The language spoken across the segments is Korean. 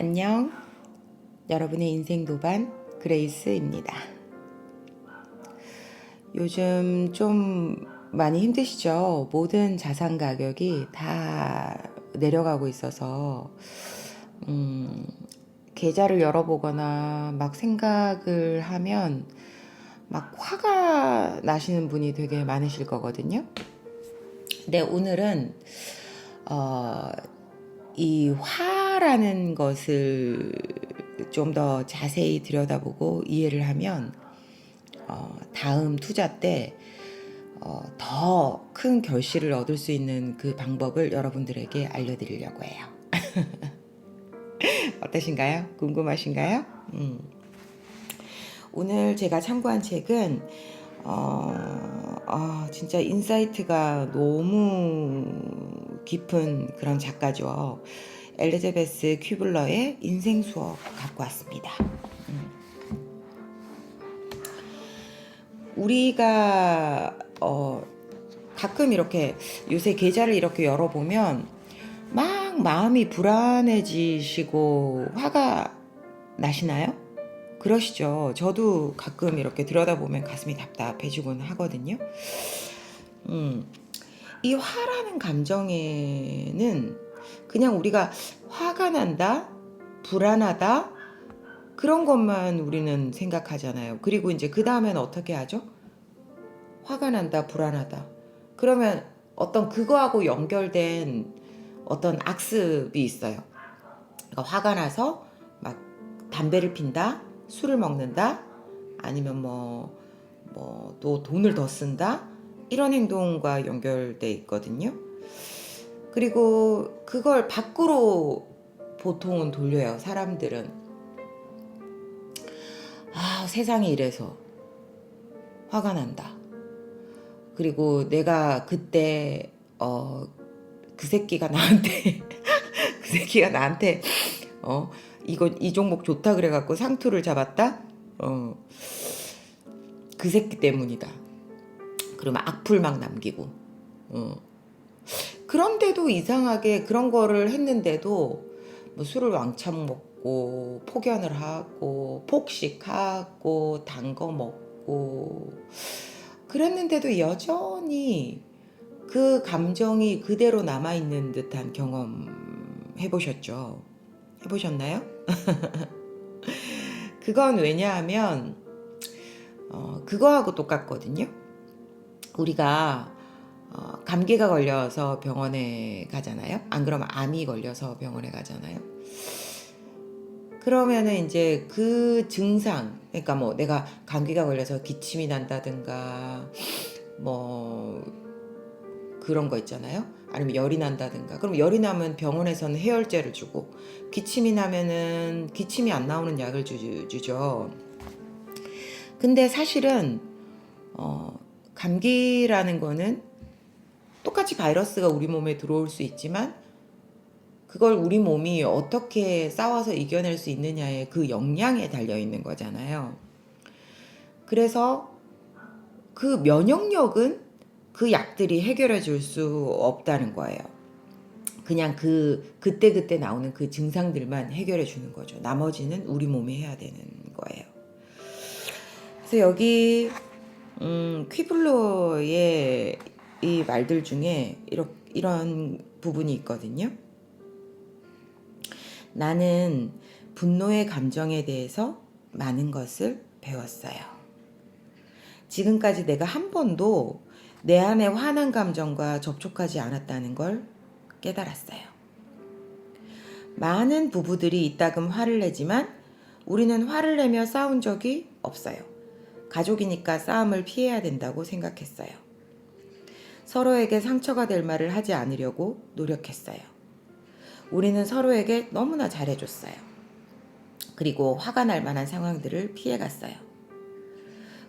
안녕. 여러분의 인생 도반 그레이스입니다. 요즘 좀 많이 힘드시죠? 모든 자산 가격이 다 내려가고 있어서 계좌를 열어보거나 막 생각을 하면 막 화가 나시는 분이 되게 많으실 거거든요. 근데 오늘은 이 화라는 것을 좀 더 자세히 들여다보고 이해를 하면 다음 투자 때 더 큰 결실을 얻을 수 있는 그 방법을 여러분들에게 알려드리려고 해요. 어떠신가요? 궁금하신가요? 오늘 제가 참고한 책은 진짜 인사이트가 너무 깊은 그런 작가죠. 엘리자베스 큐블러의 인생 수업 갖고 왔습니다. 우리가 가끔 이렇게 요새 계좌를 이렇게 열어보면 막 마음이 불안해지시고 화가 나시나요? 그러시죠. 저도 가끔 이렇게 들여다보면 가슴이 답답해지곤 하거든요. 이 화라는 감정에는 그냥 우리가 화가 난다, 불안하다, 그런 것만 우리는 생각하잖아요. 그리고 이제 그 다음에는 어떻게 하죠? 화가 난다, 불안하다. 그러면 어떤 그거하고 연결된 어떤 악습이 있어요. 그러니까 화가 나서 막 담배를 핀다, 술을 먹는다, 아니면 또 돈을 더 쓴다, 이런 행동과 연결돼 있거든요. 그리고 그걸 밖으로 보통은 돌려요, 사람들은. 세상이 이래서 화가 난다. 그리고 내가 그때 그 새끼가 나한테 그 새끼가 나한테 이 종목 좋다 그래갖고 상투를 잡았다. 그 새끼 때문이다. 그러면 악플 막 남기고. 그런데도 이상하게 그런 거를 했는데도 뭐 술을 왕창 먹고 폭연을 하고 폭식하고 단 거 먹고 그랬는데도 여전히 그 감정이 그대로 남아있는 듯한 경험 해보셨죠? 해보셨나요? 그건 왜냐하면 그거하고 똑같거든요. 우리가 감기가 걸려서 병원에 가잖아요. 안 그러면 암이 걸려서 병원에 가잖아요. 그러면은 이제 그 증상, 그러니까 뭐 내가 감기가 걸려서 기침이 난다든가 뭐 그런 거 있잖아요. 아니면 열이 난다든가. 그럼 열이 나면 병원에서는 해열제를 주고, 기침이 나면은 기침이 안 나오는 약을 주죠. 근데 사실은 감기라는 거는 똑같이 바이러스가 우리 몸에 들어올 수 있지만 그걸 우리 몸이 어떻게 싸워서 이겨낼 수 있느냐에 그 역량에 달려 있는 거잖아요. 그래서 그 면역력은 그 약들이 해결해 줄 수 없다는 거예요. 그냥 그때 나오는 그 증상들만 해결해 주는 거죠. 나머지는 우리 몸이 해야 되는 거예요. 그래서 여기 퀴블로의 이 말들 중에 이런 부분이 있거든요. 나는 분노의 감정에 대해서 많은 것을 배웠어요. 지금까지 내가 한 번도 내 안에 화난 감정과 접촉하지 않았다는 걸 깨달았어요. 많은 부부들이 이따금 화를 내지만 우리는 화를 내며 싸운 적이 없어요. 가족이니까 싸움을 피해야 된다고 생각했어요. 서로에게 상처가 될 말을 하지 않으려고 노력했어요. 우리는 서로에게 너무나 잘해줬어요. 그리고 화가 날 만한 상황들을 피해갔어요.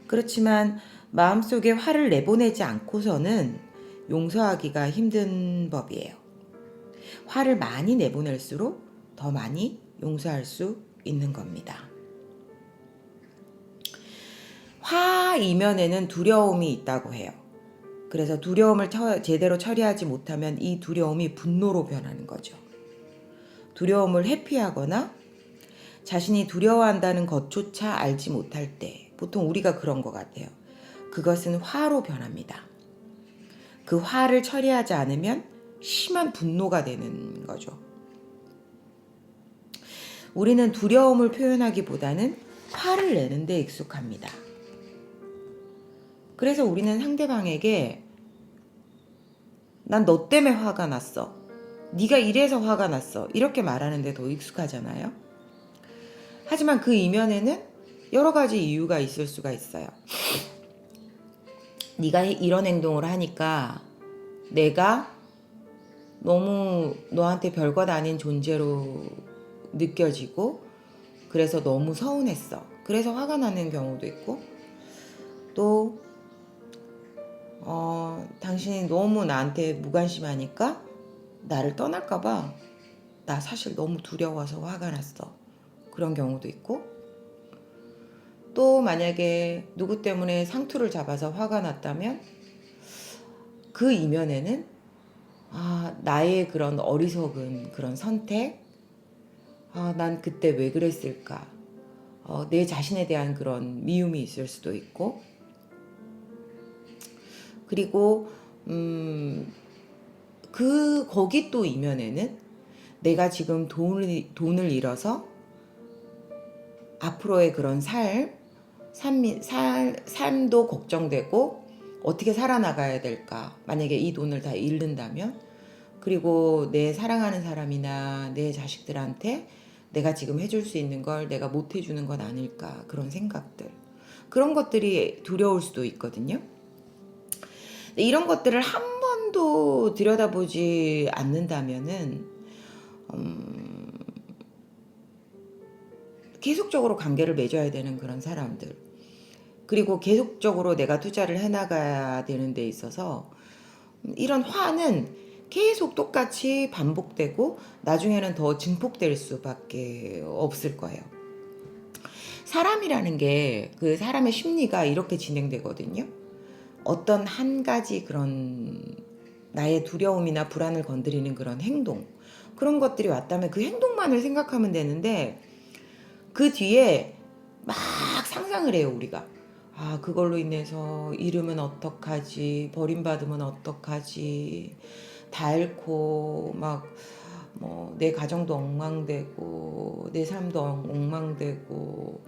그렇지만 마음속에 화를 내보내지 않고서는 용서하기가 힘든 법이에요. 화를 많이 내보낼수록 더 많이 용서할 수 있는 겁니다. 화 이면에는 두려움이 있다고 해요. 그래서 두려움을 제대로 처리하지 못하면 이 두려움이 분노로 변하는 거죠. 두려움을 회피하거나 자신이 두려워한다는 것조차 알지 못할 때, 보통 우리가 그런 것 같아요. 그것은 화로 변합니다. 그 화를 처리하지 않으면 심한 분노가 되는 거죠. 우리는 두려움을 표현하기보다는 화를 내는 데 익숙합니다. 그래서 우리는 상대방에게 난 너 때문에 화가 났어. 네가 이래서 화가 났어. 이렇게 말하는 데 더 익숙하잖아요. 하지만 그 이면에는 여러 가지 이유가 있을 수가 있어요. 네가 이런 행동을 하니까 내가 너무 너한테 별것 아닌 존재로 느껴지고 그래서 너무 서운했어. 그래서 화가 나는 경우도 있고 또 당신이 너무 나한테 무관심하니까 나를 떠날까봐 나 사실 너무 두려워서 화가 났어. 그런 경우도 있고 또 만약에 누구 때문에 상투를 잡아서 화가 났다면 그 이면에는 나의 그런 어리석은 그런 선택, 난 그때 왜 그랬을까, 내 자신에 대한 그런 미움이 있을 수도 있고 그리고 거기 또 이면에는 내가 지금 돈을 잃어서 앞으로의 그런 삶도 걱정되고 어떻게 살아나가야 될까, 만약에 이 돈을 다 잃는다면, 그리고 내 사랑하는 사람이나 내 자식들한테 내가 지금 해줄 수 있는 걸 내가 못 해주는 건 아닐까, 그런 생각들, 그런 것들이 두려울 수도 있거든요. 이런 것들을 한 번도 들여다보지 않는다면은 계속적으로 관계를 맺어야 되는 그런 사람들, 그리고 계속적으로 내가 투자를 해나가야 되는 데 있어서 이런 화는 계속 똑같이 반복되고 나중에는 더 증폭될 수밖에 없을 거예요. 사람이라는 게 그 사람의 심리가 이렇게 진행되거든요. 어떤 한 가지 그런 나의 두려움이나 불안을 건드리는 그런 행동, 그런 것들이 왔다면 그 행동만을 생각하면 되는데 그 뒤에 막 상상을 해요, 우리가. 그걸로 인해서 잃으면 어떡하지, 버림받으면 어떡하지, 다 잃고 막 내 가정도 엉망되고 내 삶도 엉망되고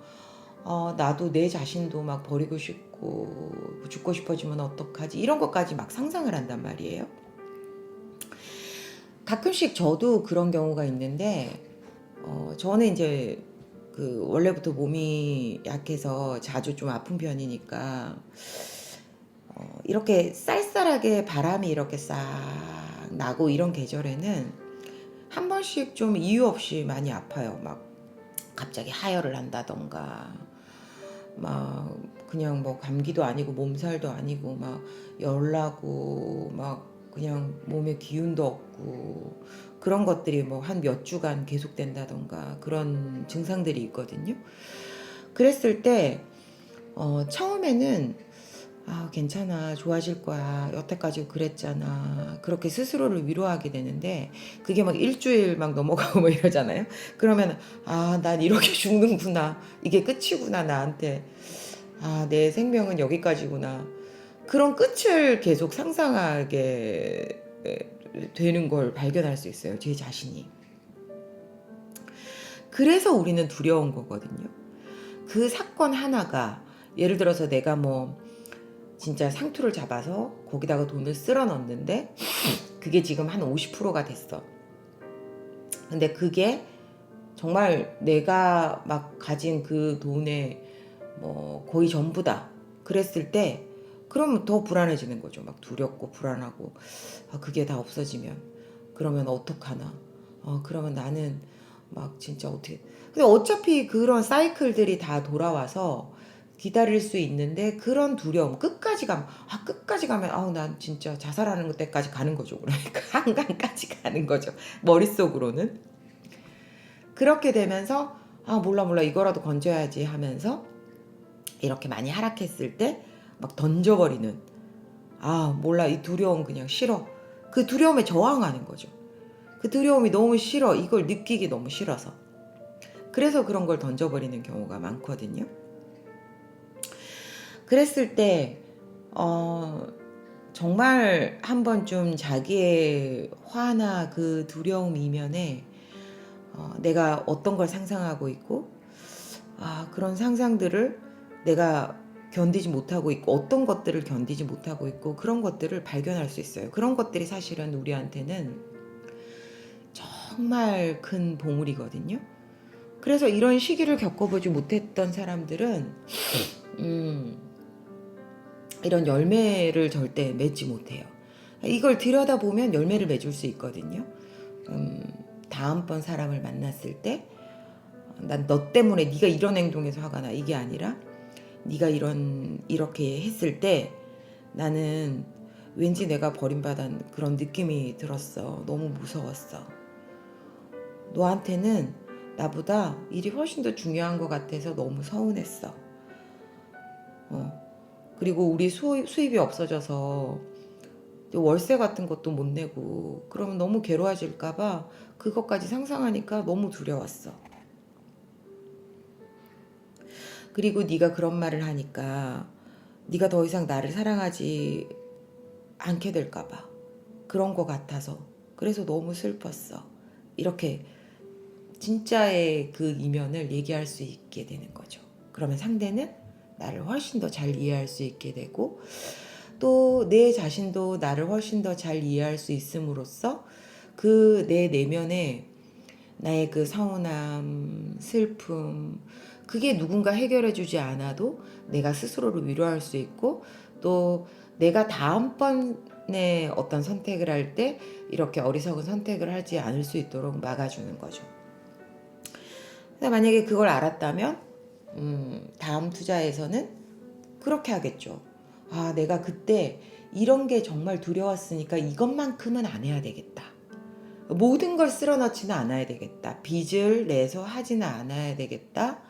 나도 내 자신도 막 버리고 싶고 죽고 싶어지면 어떡하지, 이런 것까지 막 상상을 한단 말이에요. 가끔씩 저도 그런 경우가 있는데 저는 이제 원래부터 몸이 약해서 자주 좀 아픈 편이니까 이렇게 쌀쌀하게 바람이 이렇게 싹 나고 이런 계절에는 한 번씩 좀 이유 없이 많이 아파요. 막 갑자기 하혈을 한다던가 막 그냥 뭐 감기도 아니고 몸살도 아니고 막 열나고 막 그냥 몸에 기운도 없고 그런 것들이 뭐 한 몇 주간 계속된다던가 그런 증상들이 있거든요. 그랬을 때 처음에는 괜찮아, 좋아질 거야, 여태까지 그랬잖아, 그렇게 스스로를 위로하게 되는데 그게 막 일주일 막 넘어가고 뭐 이러잖아요. 그러면 난 이렇게 죽는구나, 이게 끝이구나, 나한테 내 생명은 여기까지구나, 그런 끝을 계속 상상하게 되는 걸 발견할 수 있어요, 제 자신이. 그래서 우리는 두려운 거거든요. 그 사건 하나가, 예를 들어서 내가 뭐 진짜 상투를 잡아서 거기다가 돈을 쓸어 넣었는데 그게 지금 한 50%가 됐어. 근데 그게 정말 내가 막 가진 그 돈의 뭐 거의 전부다, 그랬을 때 그러면 더 불안해지는 거죠. 막 두렵고 불안하고 그게 다 없어지면 그러면 어떡하나, 그러면 나는 막 진짜 어떻게. 근데 어차피 그런 사이클들이 다 돌아와서 기다릴 수 있는데 그런 두려움 끝까지 가면 난 진짜 자살하는 때까지 가는 거죠. 그러니까 한강까지 가는 거죠, 머릿속으로는. 그렇게 되면서 몰라 이거라도 건져야지 하면서 이렇게 많이 하락했을 때 막 던져버리는, 몰라, 이 두려움 그냥 싫어, 그 두려움에 저항하는 거죠. 그 두려움이 너무 싫어, 이걸 느끼기 너무 싫어서. 그래서 그런 걸 던져버리는 경우가 많거든요. 그랬을 때 정말 한번 좀 자기의 화나 그 두려움 이면에 내가 어떤 걸 상상하고 있고 그런 상상들을 내가 견디지 못하고 있고 어떤 것들을 견디지 못하고 있고 그런 것들을 발견할 수 있어요. 그런 것들이 사실은 우리한테는 정말 큰 보물이거든요. 그래서 이런 시기를 겪어보지 못했던 사람들은 이런 열매를 절대 맺지 못해요. 이걸 들여다보면 열매를 맺을 수 있거든요. 다음번 사람을 만났을 때 난 너 때문에 네가 이런 행동에서 화가 나, 이게 아니라 네가 이렇게 했을 때 나는 왠지 내가 버림받은 그런 느낌이 들었어. 너무 무서웠어. 너한테는 나보다 일이 훨씬 더 중요한 것 같아서 너무 서운했어. 그리고 우리 수입이 없어져서 월세 같은 것도 못 내고 그러면 너무 괴로워질까봐 그것까지 상상하니까 너무 두려웠어. 그리고 네가 그런 말을 하니까 네가 더 이상 나를 사랑하지 않게 될까봐 그런 것 같아서 그래서 너무 슬펐어. 이렇게 진짜의 그 이면을 얘기할 수 있게 되는 거죠. 그러면 상대는 나를 훨씬 더 잘 이해할 수 있게 되고 또 내 자신도 나를 훨씬 더 잘 이해할 수 있음으로써 그 내 내면에 나의 그 서운함, 슬픔, 그게 누군가 해결해 주지 않아도 내가 스스로를 위로할 수 있고 또 내가 다음번에 어떤 선택을 할 때 이렇게 어리석은 선택을 하지 않을 수 있도록 막아주는 거죠. 만약에 그걸 알았다면 다음 투자에서는 그렇게 하겠죠. 내가 그때 이런 게 정말 두려웠으니까 이것만큼은 안 해야 되겠다. 모든 걸 쓸어넣지는 않아야 되겠다. 빚을 내서 하지는 않아야 되겠다.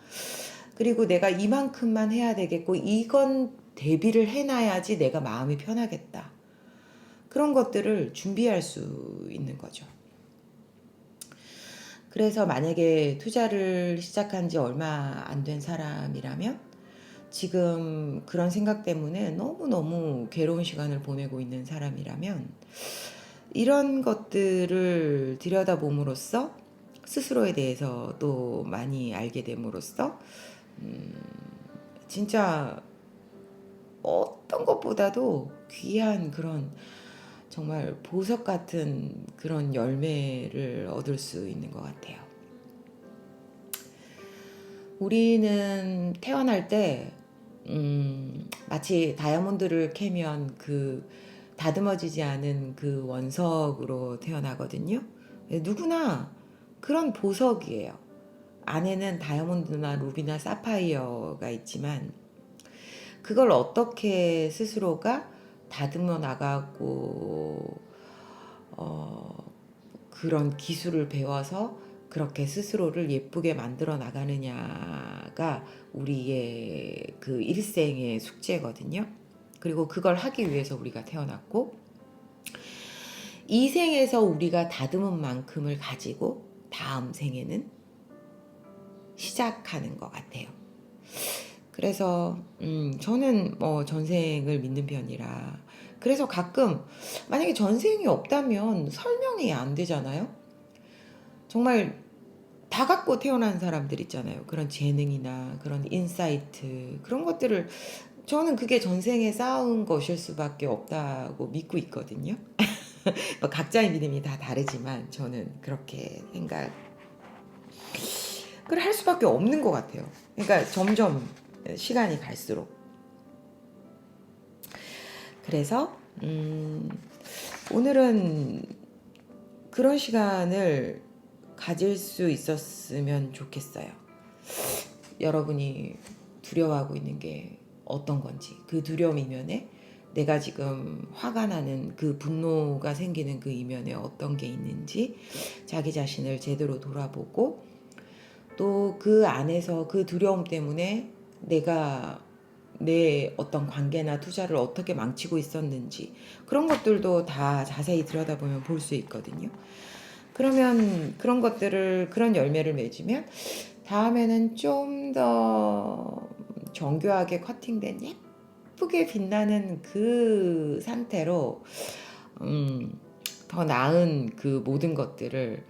그리고 내가 이만큼만 해야 되겠고 이건 대비를 해놔야지 내가 마음이 편하겠다. 그런 것들을 준비할 수 있는 거죠. 그래서 만약에 투자를 시작한 지 얼마 안 된 사람이라면 지금 그런 생각 때문에 너무너무 괴로운 시간을 보내고 있는 사람이라면 이런 것들을 들여다봄으로써 스스로에 대해서 또 많이 알게 됨으로써 진짜 어떤 것보다도 귀한 그런 정말 보석 같은 그런 열매를 얻을 수 있는 것 같아요. 우리는 태어날 때 마치 다이아몬드를 캐면 그 다듬어지지 않은 그 원석으로 태어나거든요. 누구나 그런 보석이에요. 안에는 다이아몬드나 루비나 사파이어가 있지만 그걸 어떻게 스스로가 다듬어 나가고 그런 기술을 배워서 그렇게 스스로를 예쁘게 만들어 나가느냐가 우리의 그 일생의 숙제거든요. 그리고 그걸 하기 위해서 우리가 태어났고 이 생에서 우리가 다듬은 만큼을 가지고 다음 생에는 시작하는 것 같아요. 그래서 저는 뭐 전생을 믿는 편이라 그래서 가끔 만약에 전생이 없다면 설명이 안 되잖아요. 정말 다 갖고 태어난 사람들 있잖아요. 그런 재능이나 그런 인사이트 그런 것들을 저는 그게 전생에 쌓은 것일 수밖에 없다고 믿고 있거든요. 뭐 각자의 믿음이 다 다르지만 저는 그렇게 생각을 할 수밖에 없는 것 같아요. 그러니까 점점 시간이 갈수록 그래서 오늘은 그런 시간을 가질 수 있었으면 좋겠어요. 여러분이 두려워하고 있는 게 어떤 건지 그 두려움 이면에 내가 지금 화가 나는 그 분노가 생기는 그 이면에 어떤 게 있는지 자기 자신을 제대로 돌아보고 또 그 안에서 그 두려움 때문에 내가 내 어떤 관계나 투자를 어떻게 망치고 있었는지 그런 것들도 다 자세히 들여다보면 볼 수 있거든요. 그러면 그런 것들을 그런 열매를 맺으면 다음에는 좀 더 정교하게 커팅된 예쁘게 빛나는 그 상태로 더 나은 그 모든 것들을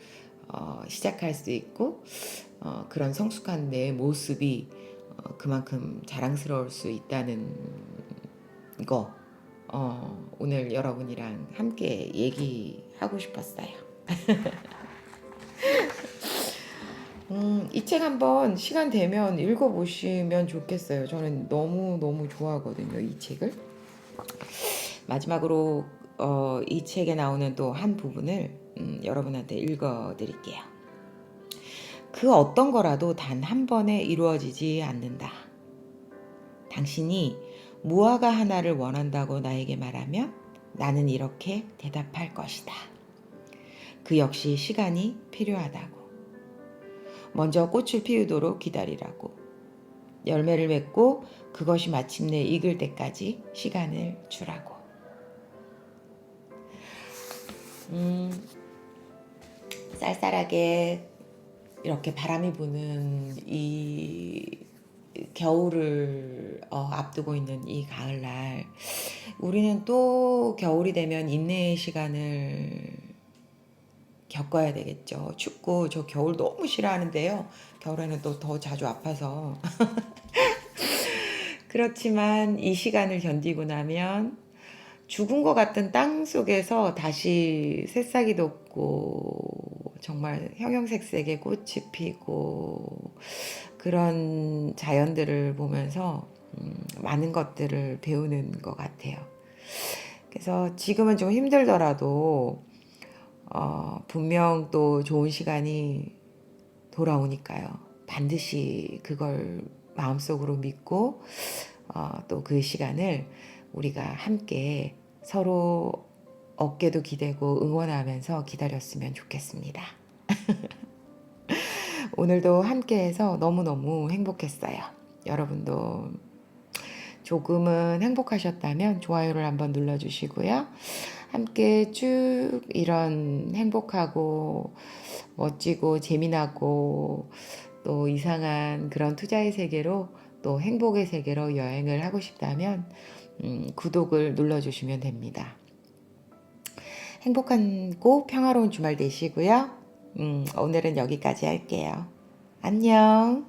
시작할 수 있고 그런 성숙한 내 모습이 그만큼 자랑스러울 수 있다는 거 오늘 여러분이랑 함께 얘기하고 싶었어요. 이 책 한번 시간 되면 읽어보시면 좋겠어요. 저는 너무 좋아하거든요, 이 책을. 마지막으로 이 책에 나오는 또 한 부분을 여러분한테 읽어드릴게요. 그 어떤 거라도 단 한 번에 이루어지지 않는다. 당신이 무화과 하나를 원한다고 나에게 말하면 나는 이렇게 대답할 것이다. 그 역시 시간이 필요하다고. 먼저 꽃을 피우도록 기다리라고. 열매를 맺고 그것이 마침내 익을 때까지 시간을 주라고. 쌀쌀하게 이렇게 바람이 부는 이 겨울을 앞두고 있는 이 가을날, 우리는 또 겨울이 되면 인내의 시간을 겪어야 되겠죠. 춥고 저 겨울 너무 싫어하는데요. 겨울에는 또 더 자주 아파서 그렇지만 이 시간을 견디고 나면 죽은 것 같은 땅 속에서 다시 새싹이 돋고 정말 형형색색의 꽃이 피고 그런 자연들을 보면서 많은 것들을 배우는 것 같아요. 그래서 지금은 좀 힘들더라도 분명 또 좋은 시간이 돌아오니까요. 반드시 그걸 마음속으로 믿고 또 그 시간을 우리가 함께 서로 어깨도 기대고 응원하면서 기다렸으면 좋겠습니다. 오늘도 함께해서 너무너무 행복했어요. 여러분도 조금은 행복하셨다면 좋아요를 한번 눌러주시고요. 함께 쭉 이런 행복하고 멋지고 재미나고 또 이상한 그런 투자의 세계로 또 행복의 세계로 여행을 하고 싶다면 구독을 눌러주시면 됩니다. 행복하고 평화로운 주말 되시고요. 오늘은 여기까지 할게요. 안녕.